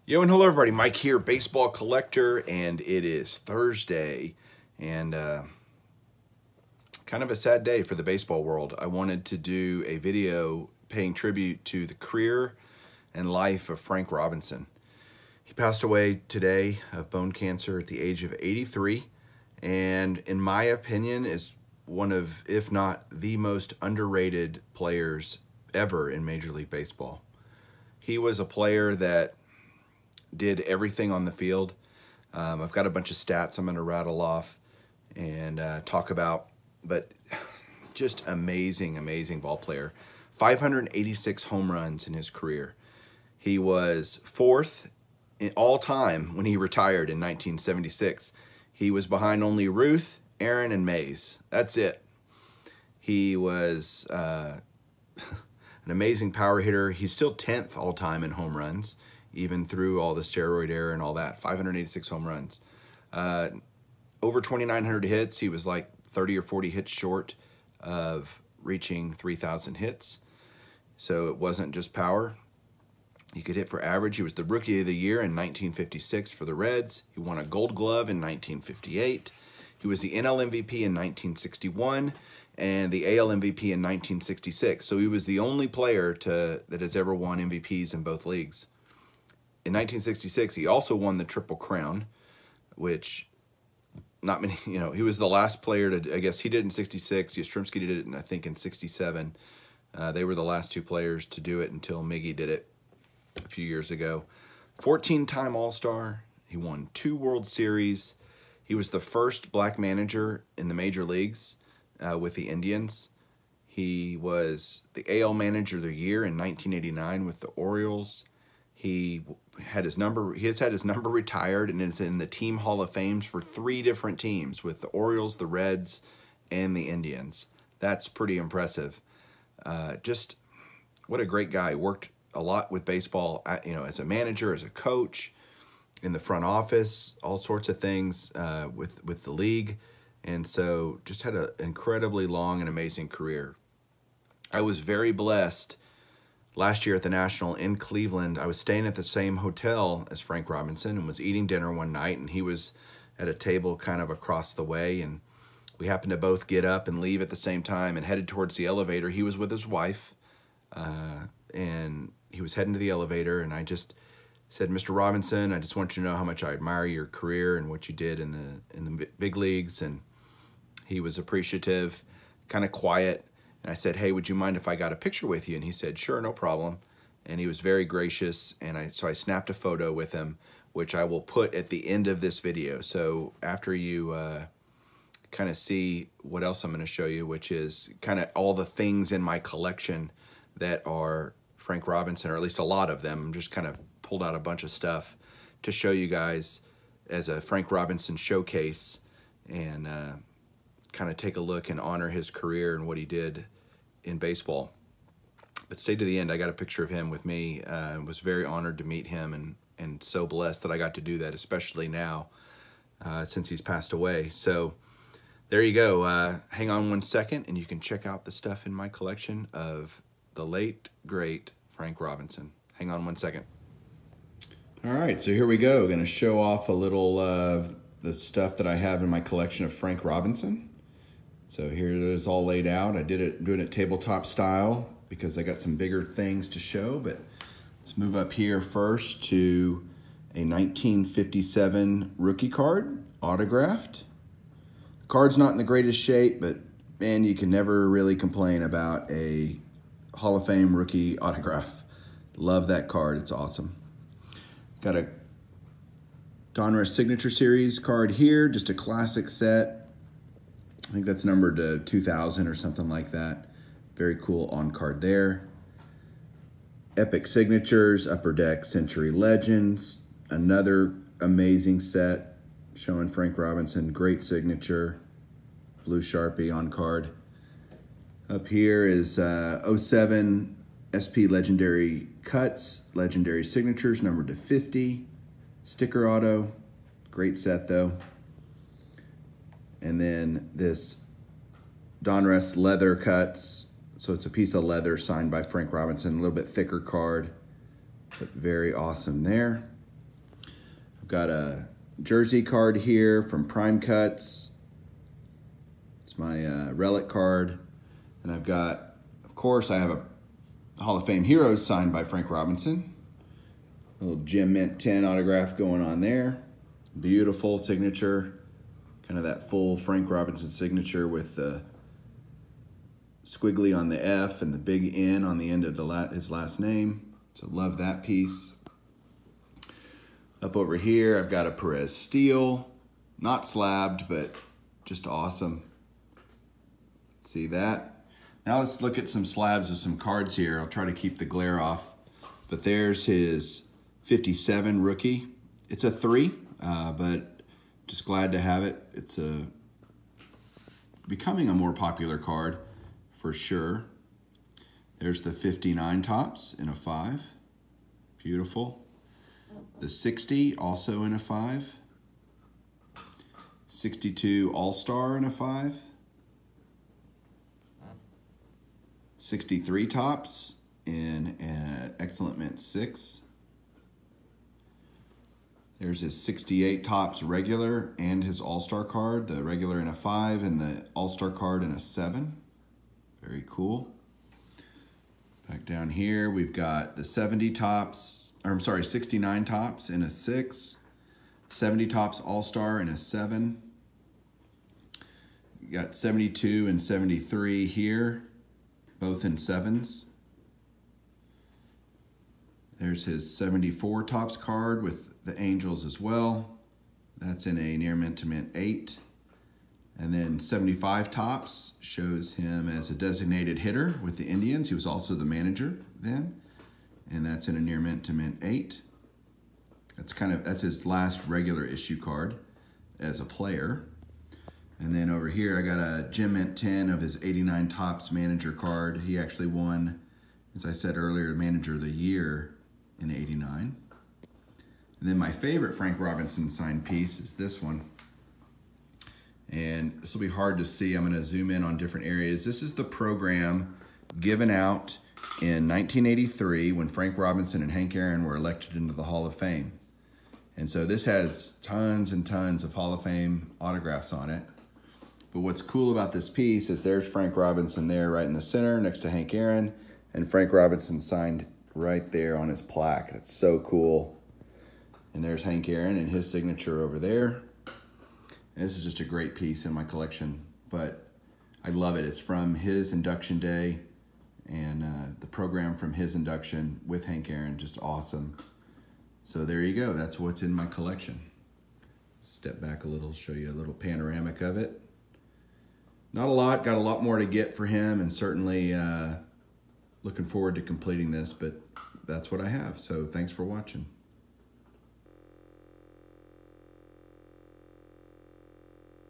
Yo, and hello everybody, Mike here, baseball collector, and it is Thursday, and kind of a sad day for the baseball world. I wanted to do a video paying tribute to the career and life of Frank Robinson. He passed away today of bone cancer at the age of 83, and in my opinion is one of, if not the most underrated players ever in Major League Baseball. He was a player that did everything on the field. I've got a bunch of stats I'm going to rattle off and talk about, but just amazing ball player. 586 home runs in his career. He was fourth in all time when he retired in 1976. He was behind only Ruth, Aaron, and Mays. That's it. He was an amazing power hitter. He's still 10th all time in home runs, even through all the steroid era and all that. 586 home runs. Over 2,900 hits. He was like 30 or 40 hits short of reaching 3,000 hits. So it wasn't just power. He could hit for average. He was the Rookie of the Year in 1956 for the Reds. He won a Gold Glove in 1958. He was the NL MVP in 1961 and the AL MVP in 1966. So he was the only player that has ever won MVPs in both leagues. In 1966, he also won the Triple Crown, which not many, he was the last player to, I guess he did in 66. Yastrzemski did it, I think, in 67. They were the last two players to do it until Miggy did it a few years ago. 14-time All-Star. He won 2 World Series. He was the first black manager in the major leagues with the Indians. He was the AL Manager of the Year in 1989 with the Orioles. He has had his number retired and is in the Team Hall of Fames for 3 different teams with the Orioles, the Reds, and the Indians. That's pretty impressive. Just what a great guy. Worked a lot with baseball, as a manager, as a coach, in the front office, all sorts of things with the league. And so just had an incredibly long and amazing career. I was very blessed. Last year at the National in Cleveland, I was staying at the same hotel as Frank Robinson and was eating dinner one night, and he was at a table kind of across the way, and we happened to both get up and leave at the same time and headed towards the elevator. He was with his wife, and he was heading to the elevator, and I just said, "Mr. Robinson, I just want you to know how much I admire your career and what you did in the big leagues." And he was appreciative, kind of quiet. And I said, "Hey, would you mind if I got a picture with you?" And he said, "Sure, no problem." And he was very gracious. And so I snapped a photo with him, which I will put at the end of this video. So after you kind of see what else I'm going to show you, which is kind of all the things in my collection that are Frank Robinson, or at least a lot of them. I'm just kind of pulled out a bunch of stuff to show you guys as a Frank Robinson showcase, and kind of take a look and honor his career and what he did in baseball. But stay to the end. I got a picture of him with me. Was very honored to meet him, and so blessed that I got to do that, especially now since he's passed away. So there you go. Hang on one second and you can check out the stuff in my collection of the late, great Frank Robinson. Hang on one second. All right, so here we go. Going to show off a little of the stuff that I have in my collection of Frank Robinson. So here it is all laid out. I doing it tabletop style because I got some bigger things to show, but let's move up here first to a 1957 rookie card, autographed. The card's not in the greatest shape, but man, you can never really complain about a Hall of Fame rookie autograph. Love that card, it's awesome. Got a Donruss Signature Series card here, just a classic set. I think that's numbered to 2000 or something like that. Very cool on card there. Epic Signatures, Upper Deck Century Legends. Another amazing set showing Frank Robinson. Great signature. Blue Sharpie on card. Up here is 07 SP Legendary Cuts. Legendary Signatures numbered to 50. Sticker auto. Great set though. And then this Donruss Leather Cuts. So it's a piece of leather signed by Frank Robinson. A little bit thicker card, but very awesome there. Got a jersey card here from Prime Cuts. It's my relic card. And I've got, of course, I have a Hall of Fame Heroes signed by Frank Robinson. A little Gem Mint 10 autograph going on there. Beautiful signature. Kind of that full Frank Robinson signature with the squiggly on the F and the big N on the end of his last name. So love that piece. Up over here, I've got a Perez Steel. Not slabbed, but just awesome. See that? Now let's look at some slabs of some cards here. I'll try to keep the glare off. But there's his 57 rookie. It's a 3, but just glad to have it. It's becoming a more popular card for sure. There's the 59 Topps in a 5. Beautiful. The 60 also in a 5. 62 All-Star in a 5. 63 Topps in an Excellent Mint 6. There's his 68 Topps regular and his All-Star card, the regular in a 5 and the All-Star card in a 7. Very cool. Back down here, we've got the 69 Topps in a 6, 70 Topps All-Star in a 7. You got 72 and 73 here, both in 7s. There's his 74 Topps card with the Angels as well. That's in a near mint to mint 8. And then 75 Topps shows him as a designated hitter with the Indians. He was also the manager then. And that's in a near mint to mint 8. That's his last regular issue card as a player. And then over here I got a Gem Mint 10 of his 89 Topps manager card. He actually won, as I said earlier, Manager of the Year in 89. And then my favorite Frank Robinson signed piece is this one. And this will be hard to see. I'm going to zoom in on different areas. This is the program given out in 1983 when Frank Robinson and Hank Aaron were elected into the Hall of Fame. And so this has tons and tons of Hall of Fame autographs on it. But what's cool about this piece is there's Frank Robinson there right in the center next to Hank Aaron, and Frank Robinson signed right there on his plaque. That's so cool. And there's Hank Aaron and his signature over there. And this is just a great piece in my collection, but I love it. It's from his induction day and the program from his induction with Hank Aaron, just awesome. So there you go. That's what's in my collection. Step back a little, show you a little panoramic of it. Not a lot, got a lot more to get for him, and certainly looking forward to completing this, but that's what I have. So thanks for watching.